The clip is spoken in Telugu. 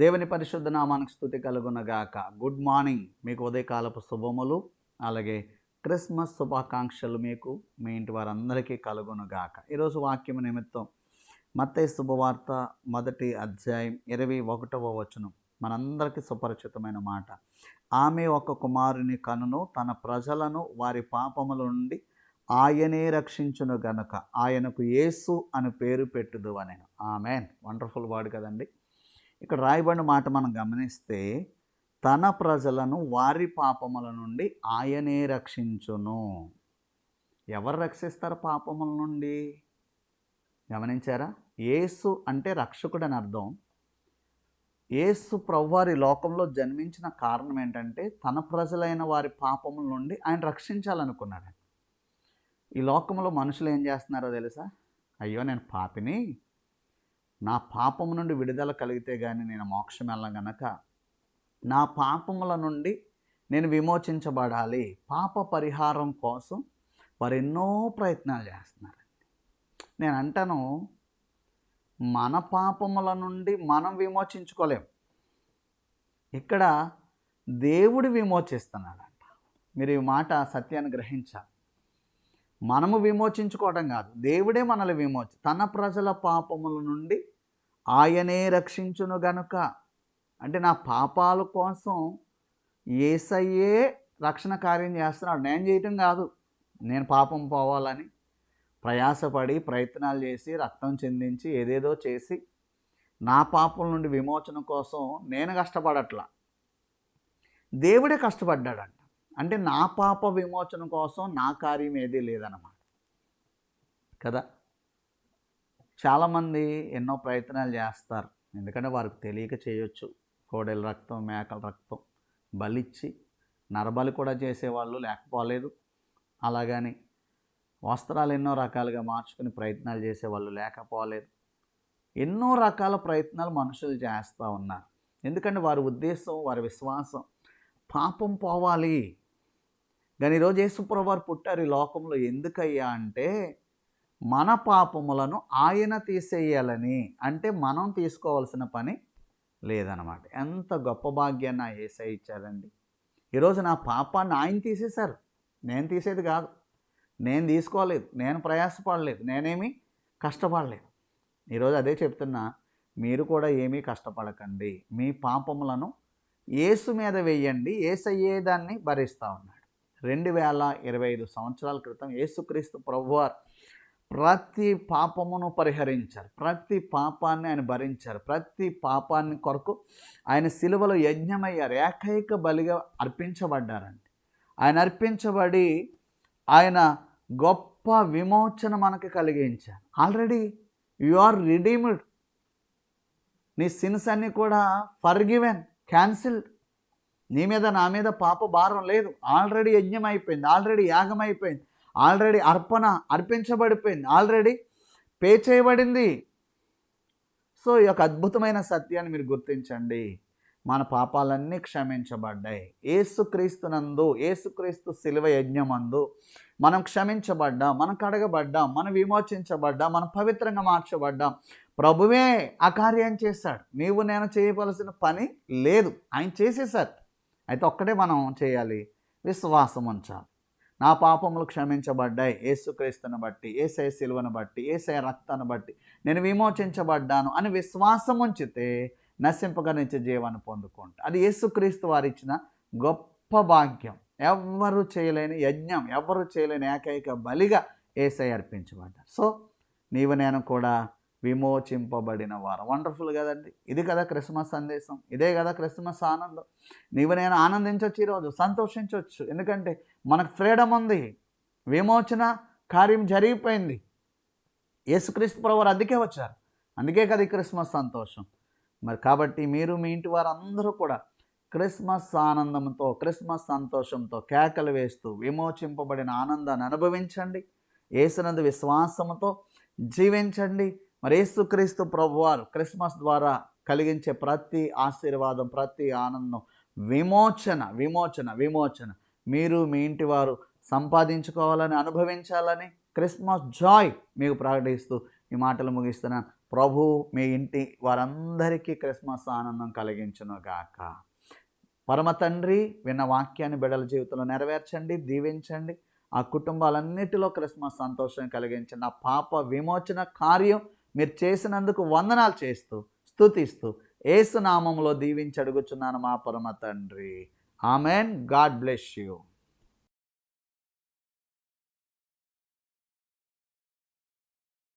దేవుని పరిశుద్ధ నామానికి స్తుతి కలుగునగాక. గుడ్ మార్నింగ్, మీకు ఉదయకాలపు శుభములు, అలాగే క్రిస్మస్ శుభాకాంక్షలు మీకు మీ ఇంటి వారందరికీ కలుగునగాక. ఈరోజు వాక్యం నిమిత్తం మత్తయి శుభవార్త 1వ అధ్యాయం 21వ వచనం మనందరికీ సుపరిచితమైన మాట. ఆమె ఒక కుమారుని కనును, తన ప్రజలను వారి పాపముల నుండి ఆయనే రక్షించును గనుక ఆయనకు యేసు అని పేరు పెట్టుదు అనెను. ఆమెన్. వండర్ఫుల్ వర్డ్ కదండి. ఇక్కడ రాయబడిన మాట మనం గమనిస్తే, తన ప్రజలను వారి పాపముల నుండి ఆయనే రక్షించును. ఎవరు రక్షిస్తారు పాపముల నుండి? గమనించారా? యేసు అంటే రక్షకుడు అని అర్థం. యేసు ప్రభువారి లోకంలో జన్మించిన కారణం ఏంటంటే, తన ప్రజలైన వారి పాపముల నుండి ఆయన రక్షించాలనుకున్నాడు. ఈ లోకంలో మనుషులు ఏం చేస్తున్నారో తెలుసా? అయ్యో నేను పాపిని, నా పాపము నుండి విడుదల కలిగితే కానీ నేను మోక్షం వెళ్ళగనక, నా పాపముల నుండి నేను విమోచించబడాలి, పాప పరిహారం కోసం వారు ఎన్నో ప్రయత్నాలు చేస్తున్నారు. నేను అంటాను, మన పాపముల నుండి మనం విమోచించుకోలేం, ఇక్కడ దేవుడు విమోచిస్తున్నాడంట. మీరు ఈ మాట సత్యాన్ని గ్రహించాలి. మనము విమోచించుకోవడం కాదు, దేవుడే మనల్ని తన ప్రజల పాపముల నుండి ఆయనే రక్షించును గనుక. అంటే నా పాపాల కోసం యేసయ్యే రక్షణ కార్యం చేస్తున్నాడు, నేను చేయటం కాదు. నేను పాపం పోవాలని ప్రయాసపడి ప్రయత్నాలు చేసి రక్తం చెందించి ఏదేదో చేసి నా పాపం నుండి విమోచన కోసం నేను కష్టపడట్లా, దేవుడే కష్టపడ్డాడంట. అంటే నా పాప విమోచన కోసం నా కార్యం ఏదీ లేదన్నమాట కదా. చాలామంది ఎన్నో ప్రయత్నాలు చేస్తారు, ఎందుకంటే వారికి తెలియక చేయొచ్చు. కోడెల రక్తం, మేకల రక్తం బలిచ్చి నరబలి కూడా చేసేవాళ్ళు లేకపోలేదు. అలాగని వస్త్రాలు ఎన్నో రకాలుగా మార్చుకుని ప్రయత్నాలు చేసేవాళ్ళు లేకపోలేదు. ఎన్నో రకాల ప్రయత్నాలు మనుషులు చేస్తూ ఉన్నారు. ఎందుకంటే వారి ఉద్దేశం, వారి విశ్వాసం పాపం పోవాలి. కానీ ఈరోజు యేసుప్రభువు వారు పుట్టారు ఈ లోకంలో ఎందుకయ్యా అంటే, మన పాపములను ఆయన తీసేయాలని. అంటే మనం తీసుకోవాల్సిన పని లేదన్నమాట. ఎంత గొప్ప భాగ్యాన్ని ఆ యేసయ్య ఇచ్చారండి. ఈరోజు నా పాపాన్ని ఆయన తీసేశారు, నేను తీసేది కాదు. నేను తీసుకోలేదు, నేను ప్రయాసపడలేదు, నేనేమీ కష్టపడలేదు. ఈరోజు అదే చెప్తున్నా, మీరు కూడా ఏమీ కష్టపడకండి. మీ పాపములను యేసు మీద వేయండి, యేసయ్యే దాన్ని భరిస్తూ ఉన్నాడు. 2025 సంవత్సరాల క్రితం యేసుక్రీస్తు ప్రభువారు ప్రతి పాపమును పరిహరించారు, ప్రతి పాపాన్ని ఆయన భరించారు, ప్రతి పాపాన్ని కొరకు ఆయన సిలువలో యజ్ఞమయ్యారు, ఏకైక బలిగా అర్పించబడ్డారండి. ఆయన అర్పించబడి ఆయన గొప్ప విమోచన మనకు కలిగించారు. Already you are redeemed. నీ సిన్స్ అన్నీ కూడా ఫర్గివెన్, క్యాన్సిల్డ్. నీ మీద నా మీద పాప భారం లేదు. ఆల్రెడీ యజ్ఞం అయిపోయింది, ఆల్రెడీ యాగం అయిపోయింది, ఆల్రెడీ అర్పణ అర్పించబడిపోయింది, ఆల్రెడీ పే చేయబడింది. సో ఈ యొక్క అద్భుతమైన సత్యాన్ని మీరు గుర్తించండి. మన పాపాలన్నీ క్షమించబడ్డాయి యేసుక్రీస్తునందు. యేసుక్రీస్తు శిలువ యజ్ఞమందు మనం క్షమించబడ్డాం, మనం కడగబడ్డాం, మనం విమోచించబడ్డాం, మనం పవిత్రంగా మార్చబడ్డాం. ప్రభువే ఆ కార్యం చేశాడు. నీవు నేను చేయవలసిన పని లేదు, ఆయన చేసేశారు. అయితే ఒక్కటే మనం చేయాలి, విశ్వాసం ఉంచాలి. నా పాపములు క్షమించబడ్డాయి యేసుక్రీస్తుని బట్టి, యేసయ్య శిలువను బట్టి, యేసయ్య రక్తాన్ని బట్టి నేను విమోచించబడ్డాను అని విశ్వాసం ఉంచితే నశింపగా నిత్య జీవాన్ని పొందుకుంటా. అది యేసుక్రీస్తు వారు ఇచ్చిన గొప్ప భాగ్యం. ఎవ్వరూ చేయలేని యజ్ఞం, ఎవ్వరూ చేయలేని ఏకైక బలిగా యేసయ్య అర్పించబడ్డారు. సో నీవు నేను కూడా విమోచింపబడిన వారు. వండర్ఫుల్ కదండి. ఇది కదా క్రిస్మస్ సందేశం, ఇదే కదా క్రిస్మస్ ఆనందం. నీవు నేను ఆనందించవచ్చు, ఈరోజు సంతోషించవచ్చు. ఎందుకంటే మనకు ఫ్రీడమ్ ఉంది, విమోచన కార్యం జరిగిపోయింది. యేసుక్రీస్తు ప్రభువారు అందుకే వచ్చారు, అందుకే కదా ఈ క్రిస్మస్ సంతోషం. మరి కాబట్టి మీరు మీ ఇంటి వారందరూ కూడా క్రిస్మస్ ఆనందంతో, క్రిస్మస్ సంతోషంతో కేకలు వేస్తూ విమోచింపబడిన ఆనందాన్ని అనుభవించండి. యేసునందు విశ్వాసంతో జీవించండి. మరి యేసుక్రీస్తు ప్రభువారు క్రిస్మస్ ద్వారా కలిగించే ప్రతి ఆశీర్వాదం, ప్రతి ఆనందం, విమోచన విమోచన విమోచన మీరు మీ ఇంటి వారు సంపాదించుకోవాలని, అనుభవించాలని క్రిస్మస్ జాయ్ మీకు ప్రకటిస్తూ ఈ మాటలు ముగిస్తున్నాను. ప్రభు మీ ఇంటి వారందరికీ క్రిస్మస్ ఆనందం కలిగించునుగాక. పరమ తండ్రి, విన్న వాక్యాన్ని బిడ్డల జీవితంలో నెరవేర్చండి, దీవించండి. ఆ కుటుంబాలన్నిటిలో క్రిస్మస్ సంతోషం కలిగించండి. ఆ పాప విమోచన కార్యం మీరు చేసినందుకు వందనాలు చేస్తూ స్తుతిస్తూ యేసు నామములో దీవించి అడుగుచున్నాను మా పరమ తండ్రి. ఆమెన్. God bless you.